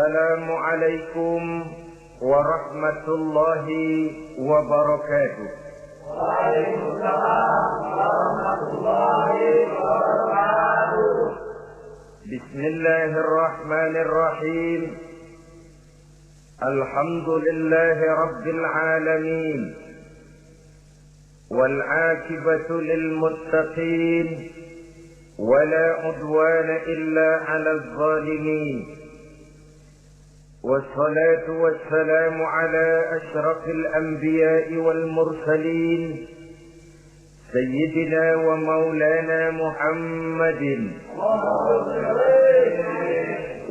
Assalamualaikum warahmatullahi wabarakatuh. Waalaikumsalam warahmatullahi wabarakatuh. Bismillahirrahmanirrahim. Alhamdulillahi rabbil alamin. Wal 'aqibatu lil muttaqin. Wala 'udwana illa 'alal zalimin. والصلاة والسلام على أشرف الأنبياء والمرسلين سيدنا ومولانا محمد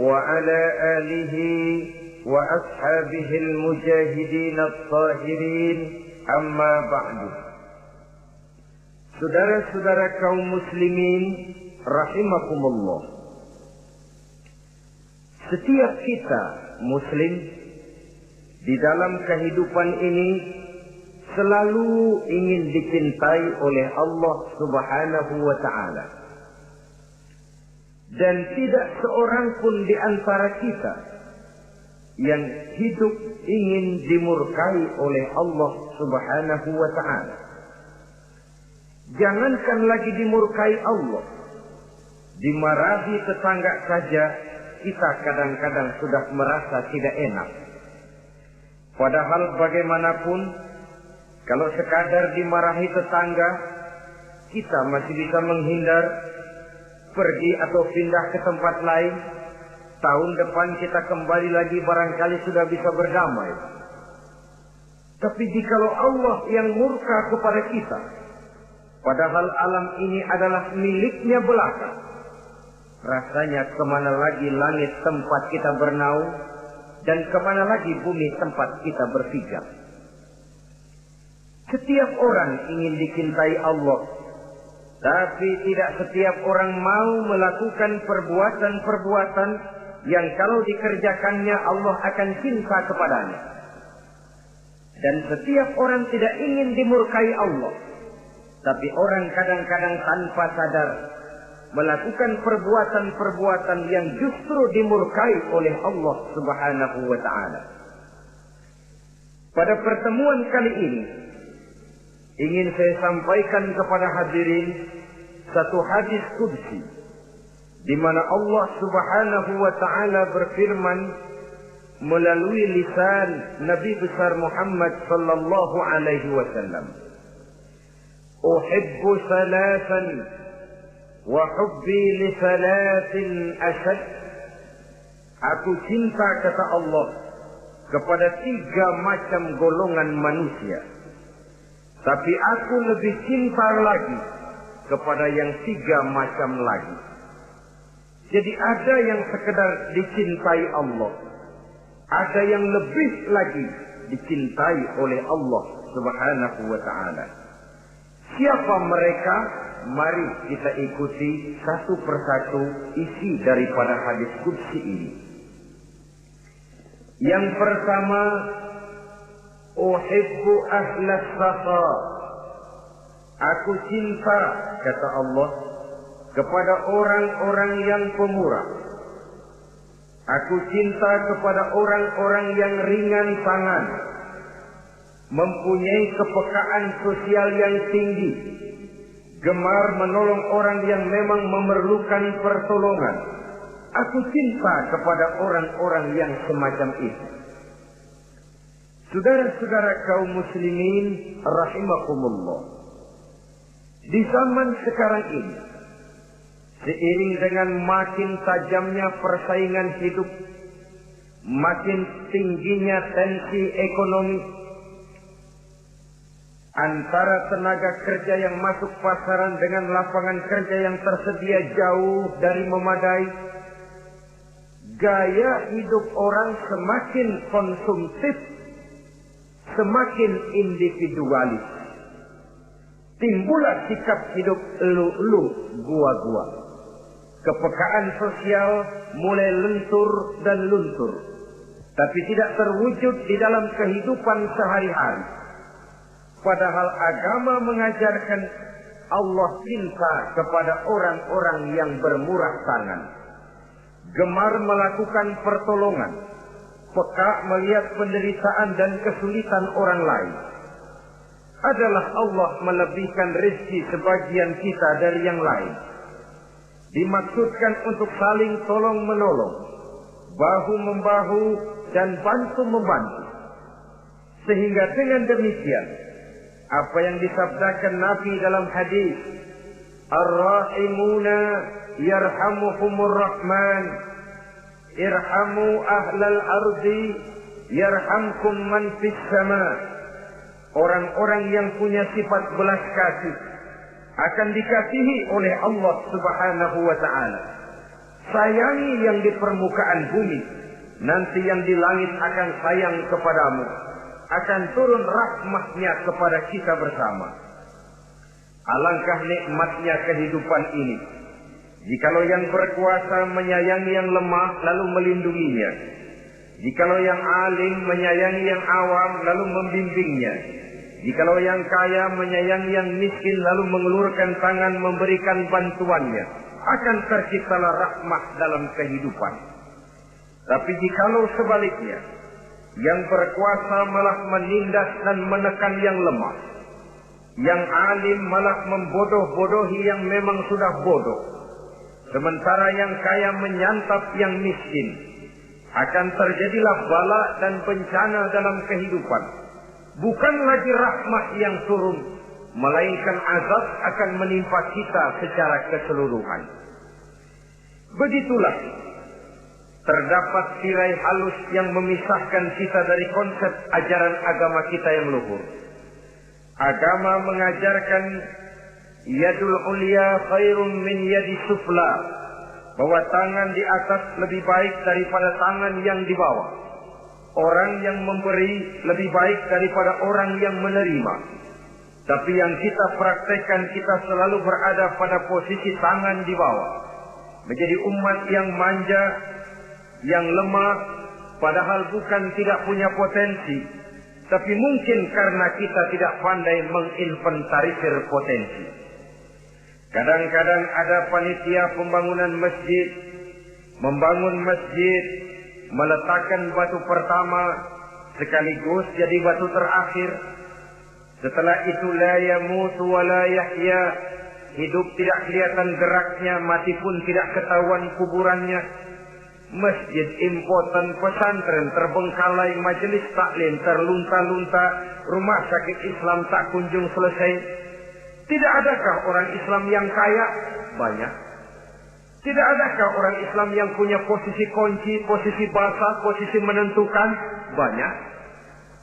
وعلى آله وأصحابه المجاهدين الطاهرين أما بعد. Saudara-saudara kaum muslimin rahimakumullah, setiap kita Muslim di dalam kehidupan ini selalu ingin dicintai oleh Allah Subhanahu wa Ta'ala, dan tidak seorang pun di antara kita yang hidup ingin dimurkai oleh Allah Subhanahu wa Ta'ala. Jangankan lagi dimurkai Allah, dimarahi tetangga saja kita kadang-kadang sudah merasa tidak enak. Padahal bagaimanapun, kalau sekadar dimarahi tetangga, kita masih bisa menghindar, pergi atau pindah ke tempat lain. Tahun depan kita kembali lagi, barangkali sudah bisa berdamai. Tapi jikalau Allah yang murka kepada kita, padahal alam ini adalah miliknya belaka, rasanya kemana lagi langit tempat kita bernaung, dan kemana lagi bumi tempat kita berpijak. Setiap orang ingin dicintai Allah, tapi tidak setiap orang mau melakukan perbuatan-perbuatan yang kalau dikerjakannya Allah akan cinta kepadanya. Dan setiap orang tidak ingin dimurkai Allah, tapi orang kadang-kadang tanpa sadar melakukan perbuatan-perbuatan yang justru dimurkai oleh Allah Subhanahu wa Ta'ala. Pada pertemuan kali ini ingin saya sampaikan kepada hadirin satu hadis qudsi di mana Allah Subhanahu wa Ta'ala berfirman melalui lisan Nabi besar Muhammad sallallahu alaihi wasallam, "Uhibbu salasan wa hubbi li salatin ashad." Aku cinta, kata Allah, kepada 3 macam golongan manusia, tapi aku lebih cinta lagi kepada yang 3 macam lagi. Jadi ada yang sekedar dicintai Allah, ada yang lebih lagi dicintai oleh Allah Subhanahu wa Ta'ala. Siapa mereka? Mari kita ikuti satu persatu isi daripada hadis qudsi ini. Yang pertama, uhibbu ahlas safa. Aku cinta, kata Allah, kepada orang-orang yang pemurah. Aku cinta kepada orang-orang yang ringan tangan, mempunyai kepekaan sosial yang tinggi, gemar menolong orang yang memang memerlukan pertolongan. Aku cinta kepada orang-orang yang semacam itu. Saudara-saudara kaum muslimin rahimakumullah, di zaman sekarang ini, seiring dengan makin tajamnya persaingan hidup, makin tingginya tensi ekonomi, antara tenaga kerja yang masuk pasaran dengan lapangan kerja yang tersedia jauh dari memadai, gaya hidup orang semakin konsumtif, semakin individualis. Timbullah sikap hidup elu-elu, gua-gua. Kepekaan sosial mulai lentur dan luntur, tapi tidak terwujud di dalam kehidupan sehari-hari. Padahal agama mengajarkan Allah cinta kepada orang-orang yang bermurah tangan, gemar melakukan pertolongan, peka melihat penderitaan dan kesulitan orang lain. Adalah Allah melebihkan rezeki sebagian kita dari yang lain. Dimaksudkan untuk saling tolong menolong, bahu membahu dan bantu membantu. Sehingga dengan demikian, apa yang disabdakan Nabi dalam hadis, Ar-Rahimuna yarhamuhumur Rahman, irhamu ahlal ardi yarhamkum man fis sama. Orang-orang yang punya sifat belas kasih akan dikasihi oleh Allah Subhanahu wa ta'ala. Sayangi yang di permukaan bumi, nanti yang di langit akan sayang kepadamu. Akan turun rahmatnya kepada kita bersama. Alangkah nikmatnya kehidupan ini, jikalau yang berkuasa menyayangi yang lemah lalu melindunginya, jikalau yang alim menyayangi yang awam lalu membimbingnya, jikalau yang kaya menyayangi yang miskin lalu mengulurkan tangan memberikan bantuannya, akan terciptalah rahmat dalam kehidupan. Tapi jikalau sebaliknya, yang berkuasa malah menindas dan menekan yang lemah, yang alim malah membodoh-bodohi yang memang sudah bodoh, sementara yang kaya menyantap yang miskin, akan terjadilah bala dan bencana dalam kehidupan. Bukan lagi rahmat yang turun, melainkan azab akan menimpa kita secara keseluruhan. Begitulah, terdapat tirai halus yang memisahkan kita dari konsep ajaran agama kita yang luhur. Agama mengajarkan yadul ulya khairun min yadi sufla, bahwa tangan di atas lebih baik daripada tangan yang di bawah. Orang yang memberi lebih baik daripada orang yang menerima. Tapi yang kita praktekkan, kita selalu berada pada posisi tangan di bawah, menjadi umat yang manja, yang lemah, padahal bukan tidak punya potensi, tapi mungkin karena kita tidak pandai menginventarisir potensi. Kadang-kadang ada panitia pembangunan masjid, membangun masjid, meletakkan batu pertama sekaligus jadi batu terakhir. Setelah itu la yamutu wa la yahya, hidup tidak kelihatan geraknya, mati pun tidak ketahuan kuburannya. Masjid impoten, pesantren terbengkalai, majelis taklim terlunta-lunta, rumah sakit Islam tak kunjung selesai. Tidak adakah orang Islam yang kaya? Banyak. Tidak adakah orang Islam yang punya posisi kunci, posisi basah, posisi menentukan? Banyak.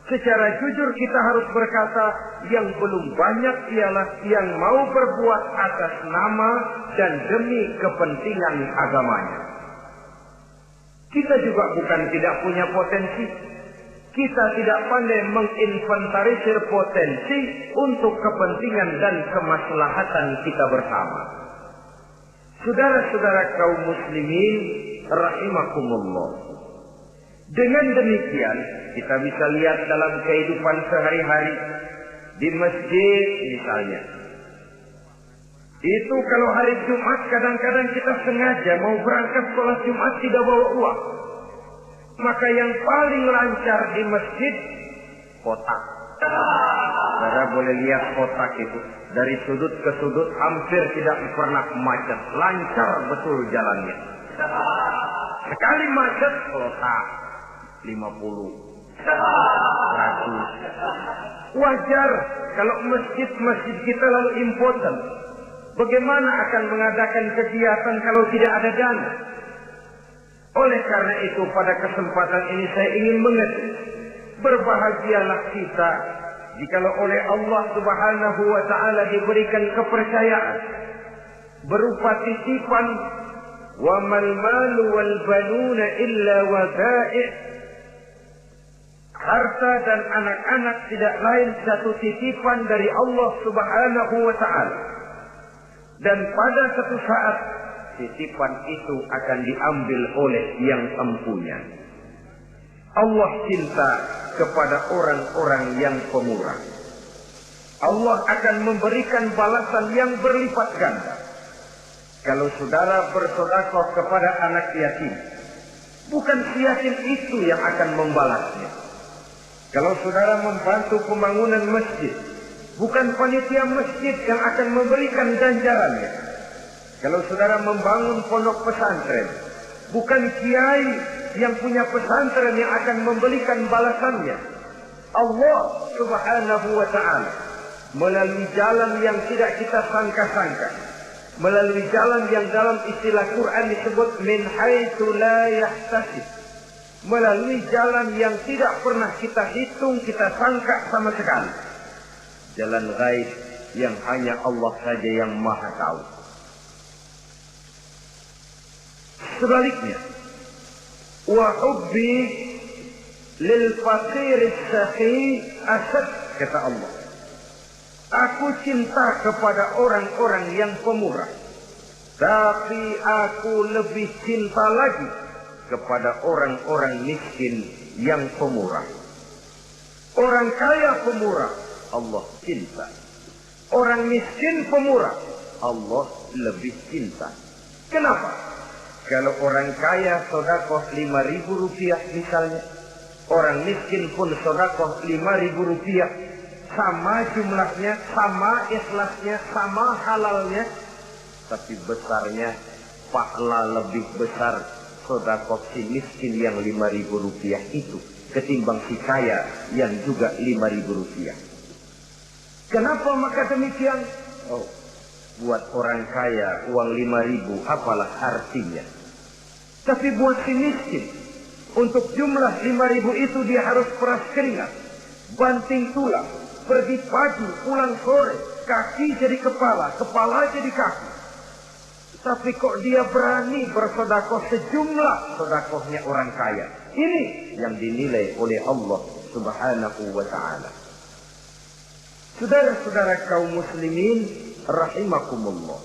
Secara jujur kita harus berkata, yang belum banyak ialah yang mau berbuat atas nama dan demi kepentingan agamanya. Kita juga bukan tidak punya potensi. Kita tidak pandai menginventarisir potensi untuk kepentingan dan kemaslahatan kita bersama. Saudara-saudara kaum muslimin rahimakumullah. Dengan demikian, kita bisa lihat dalam kehidupan sehari-hari di masjid misalnya. Itu kalau hari Jumat kadang-kadang kita sengaja mau berangkat sholat Jumat tidak bawa uang. Maka yang paling lancar di masjid, kotak. Saudara boleh lihat kotak itu. Dari sudut ke sudut hampir tidak pernah macet. Lancar betul jalannya. Sekali macet, kotak. 50. 100. Wajar kalau masjid-masjid kita lalu impoten. Bagaimana akan mengadakan kegiatan kalau tidak ada dana? Oleh karena itu pada kesempatan ini saya ingin mengerti, berbahagialah kita jikalau oleh Allah Subhanahu wa ta'ala diberikan kepercayaan berupa titipan, wa mal malu wal banuna illa wadai'. Harta dan anak-anak tidak lain satu titipan dari Allah Subhanahu wa ta'ala. Dan pada satu saat titipan itu akan diambil oleh yang empunya. Allah cinta kepada orang-orang yang pemurah. Allah akan memberikan balasan yang berlipat ganda. Kalau saudara bersedekah kepada anak yatim, bukan si yatim itu yang akan membalasnya. Kalau saudara membantu pembangunan masjid, bukan panitia masjid yang akan memberikan ganjarannya. Kalau saudara membangun pondok pesantren, bukan kiai yang punya pesantren yang akan memberikan balasannya. Allah Subhanahu wa ta'ala melalui jalan yang tidak kita sangka-sangka, melalui jalan yang dalam istilah Quran disebut min haitsu la yahtasib, melalui jalan yang tidak pernah kita hitung, kita sangka sama sekali. Jalan gaib yang hanya Allah saja yang maha tahu. Sebaliknya, wa hubbi lil faqir as-sakhi asad, kata Allah. Aku cinta kepada orang-orang yang pemurah, tapi aku lebih cinta lagi kepada orang-orang miskin yang pemurah. Orang kaya pemurah, Allah cinta. Orang miskin pemurah, Allah lebih cinta. Kenapa? Kalau orang kaya sedekah 5.000 rupiah misalnya, orang miskin pun sedekah 5.000 rupiah, sama jumlahnya, sama ikhlasnya, sama halalnya, tapi besarnya pahala lebih besar sedekah si miskin yang 5.000 rupiah itu ketimbang si kaya yang juga 5.000 rupiah. Kenapa maka demikian? Oh, buat orang kaya uang 5.000 apalah artinya. Tapi buat si miskin, untuk jumlah 5.000 itu dia harus peras keringat, banting tulang, pergi pagi, pulang sore, kaki jadi kepala, kepala jadi kaki. Tapi kok dia berani bersedekah sejumlah sedekahnya orang kaya. Ini yang dinilai oleh Allah Subhanahu wa ta'ala. Saudara-saudara kaum muslimin rahimakumullah,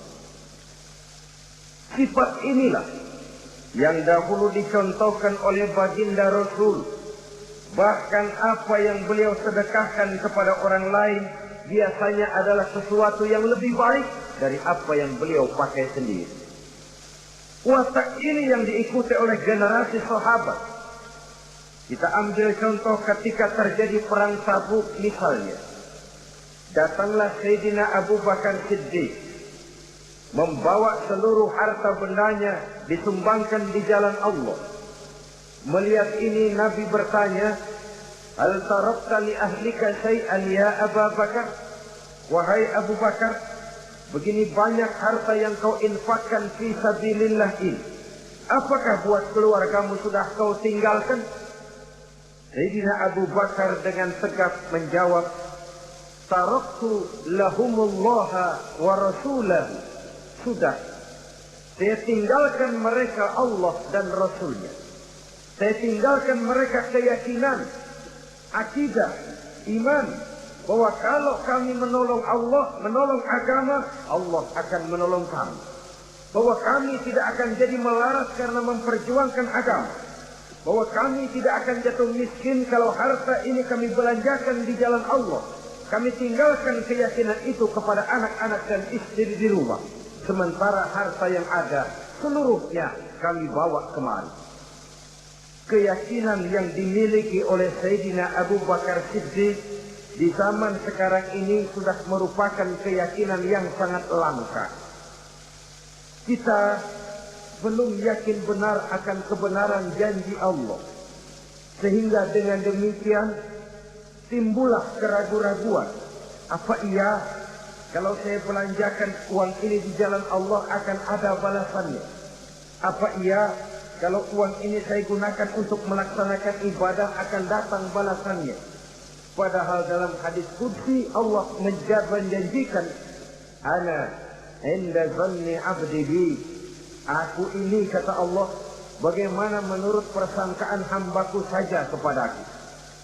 sifat inilah yang dahulu dicontohkan oleh baginda Rasul. Bahkan apa yang beliau sedekahkan kepada orang lain biasanya adalah sesuatu yang lebih baik dari apa yang beliau pakai sendiri. Watak ini yang diikuti oleh generasi sahabat. Kita ambil contoh ketika terjadi perang Tabuk misalnya. Datanglah Sayyidina Abu Bakar Siddiq, membawa seluruh harta bendanya disumbangkan di jalan Allah. Melihat ini Nabi bertanya, "Hal tarakta li ahlika syai'an ya Abu Bakar?" Wahai Abu Bakar, begini banyak harta yang kau infakkan fi sabilillah ini, apakah buat keluargamu sudah kau tinggalkan? Sayyidina Abu Bakar dengan tegak menjawab, "Taraktu lahumullaha wa rasulahu." Sudah, saya tinggalkan mereka Allah dan Rasulnya. Saya tinggalkan mereka keyakinan, akidah, iman, bahwa kalau kami menolong Allah, menolong agama, Allah akan menolong kami. Bahwa kami tidak akan jadi melarat karena memperjuangkan agama. Bahwa kami tidak akan jatuh miskin kalau harta ini kami belanjakan di jalan Allah. Kami tinggalkan keyakinan itu kepada anak-anak dan istri di rumah. Sementara harta yang ada seluruhnya kami bawa kemari. Keyakinan yang dimiliki oleh Sayyidina Abu Bakar Siddiq di zaman sekarang ini sudah merupakan keyakinan yang sangat langka. Kita belum yakin benar akan kebenaran janji Allah. Sehingga dengan demikian timbullah keraguan-raguan. Apa iya kalau saya belanjakan uang ini di jalan Allah akan ada balasannya? Apa iya kalau uang ini saya gunakan untuk melaksanakan ibadah akan datang balasannya? Padahal dalam hadis qudsi Allah menjanjikan, "Ana inda zanni 'abdi bi." Aku ini, kata Allah, bagaimana menurut persangkaan hambaku saja kepadaku.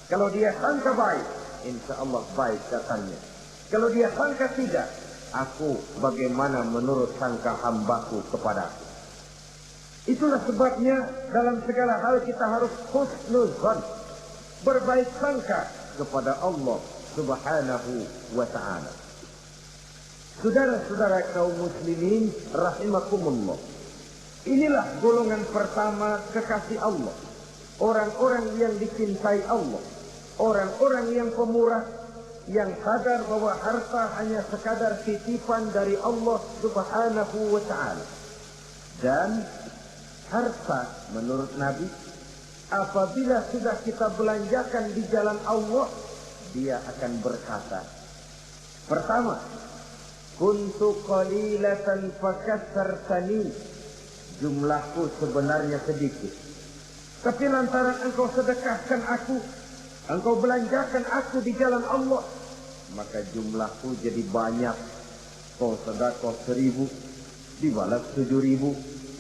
Kalau dia sangka baik, insya Allah baik katanya. Kalau dia sangka tidak, aku bagaimana menurut sangka hambaku kepadaku. Itulah sebabnya dalam segala hal kita harus husnuzan, berbaik sangka kepada Allah Subhanahu wa ta'ala. Saudara-saudara kaum muslimin rahimakumullah. Inilah golongan pertama kekasih Allah. Orang-orang yang dicintai Allah. Orang-orang yang pemurah, yang sadar bahwa harta hanya sekadar titipan dari Allah Subhanahu wa ta'ala. Dan harta menurut Nabi, apabila sudah kita belanjakan di jalan Allah, dia akan berkata, pertama, kuntu qalilatan fakassartani, jumlahku sebenarnya sedikit, tapi lantaran engkau sedekahkan aku, engkau belanjakan aku di jalan Allah, maka jumlahku jadi banyak. Kau sedekah 1000, dibalas 7000,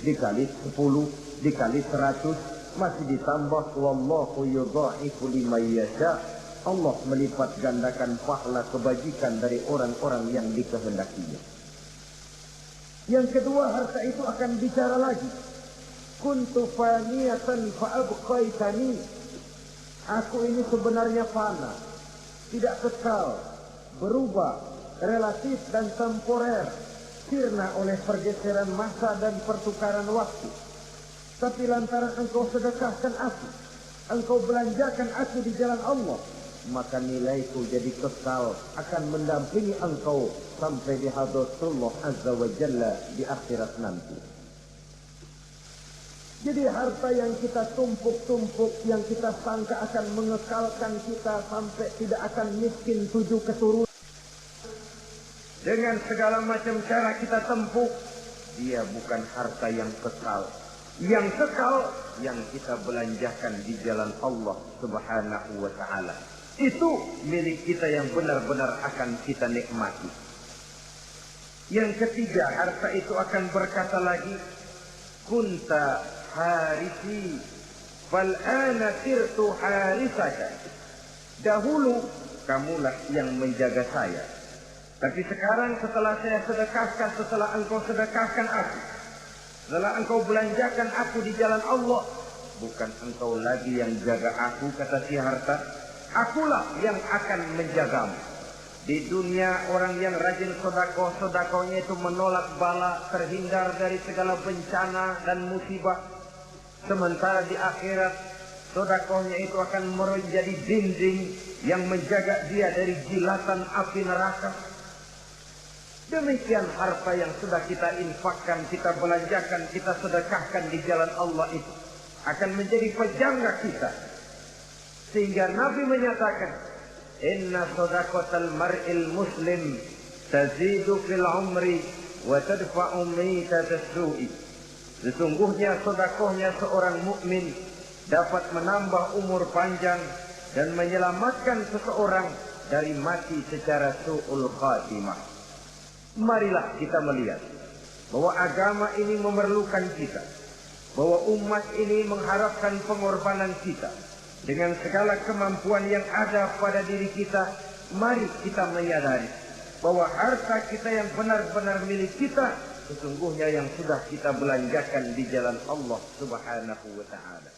dikali 10, dikali 100, masih ditambah wallahu yudha'ifu liman yasha. Allah melipat gandakan pahala kebajikan dari orang-orang yang dikehendakinya. Yang kedua, harta itu akan bicara lagi. Kuntu faniyatan fa'abqaitani. Aku ini sebenarnya fana, tidak kekal, berubah, relatif dan temporer, sirna oleh pergeseran masa dan pertukaran waktu. Tapi lantaran engkau sedekahkan aku, engkau belanjakan aku di jalan Allah, maka nilaiku jadi kekal, akan mendampingi engkau sampai di hadratullah azza wa jalla di akhirat nanti. Jadi harta yang kita tumpuk-tumpuk, yang kita sangka akan mengekalkan kita sampai tidak akan miskin 7 keturunan, dengan segala macam cara kita tempuh, dia bukan harta yang kekal. Yang kekal yang kita belanjakan di jalan Allah Subhanahu wa ta'ala. Itu milik kita yang benar-benar akan kita nikmati. Yang ketiga, harta itu akan berkata lagi, kunta harisi fal ana sirtu harisaka. Dahulu kamulah yang menjaga saya, tapi sekarang setelah saya sedekahkan, setelah engkau sedekahkan aku, setelah engkau belanjakan aku di jalan Allah, bukan engkau lagi yang jaga aku, kata si harta, akulah yang akan menjagamu. Di dunia orang yang rajin sedekah, sedekahnya itu menolak bala, terhindar dari segala bencana dan musibah. Sementara di akhirat, sedekahnya itu akan menjadi dinding yang menjaga dia dari jilatan api neraka. Demikian harta yang sudah kita infakkan, kita belanjakan, kita sedekahkan di jalan Allah itu akan menjadi pejangga kita. Sehingga Nabi menyatakan, inna sadaqatal mar'il muslim tazidu fil umri wa tadfa'u mitatas su'i. Sesungguhnya sedekahnya seorang mukmin dapat menambah umur panjang dan menyelamatkan seseorang dari mati secara su'ul khatimah. Marilah kita melihat bahwa agama ini memerlukan kita, bahwa umat ini mengharapkan pengorbanan kita. Dengan segala kemampuan yang ada pada diri kita, mari kita menyadari bahwa harta kita yang benar-benar milik kita, sesungguhnya yang sudah kita belanjakan di jalan Allah Subhanahu wa ta'ala.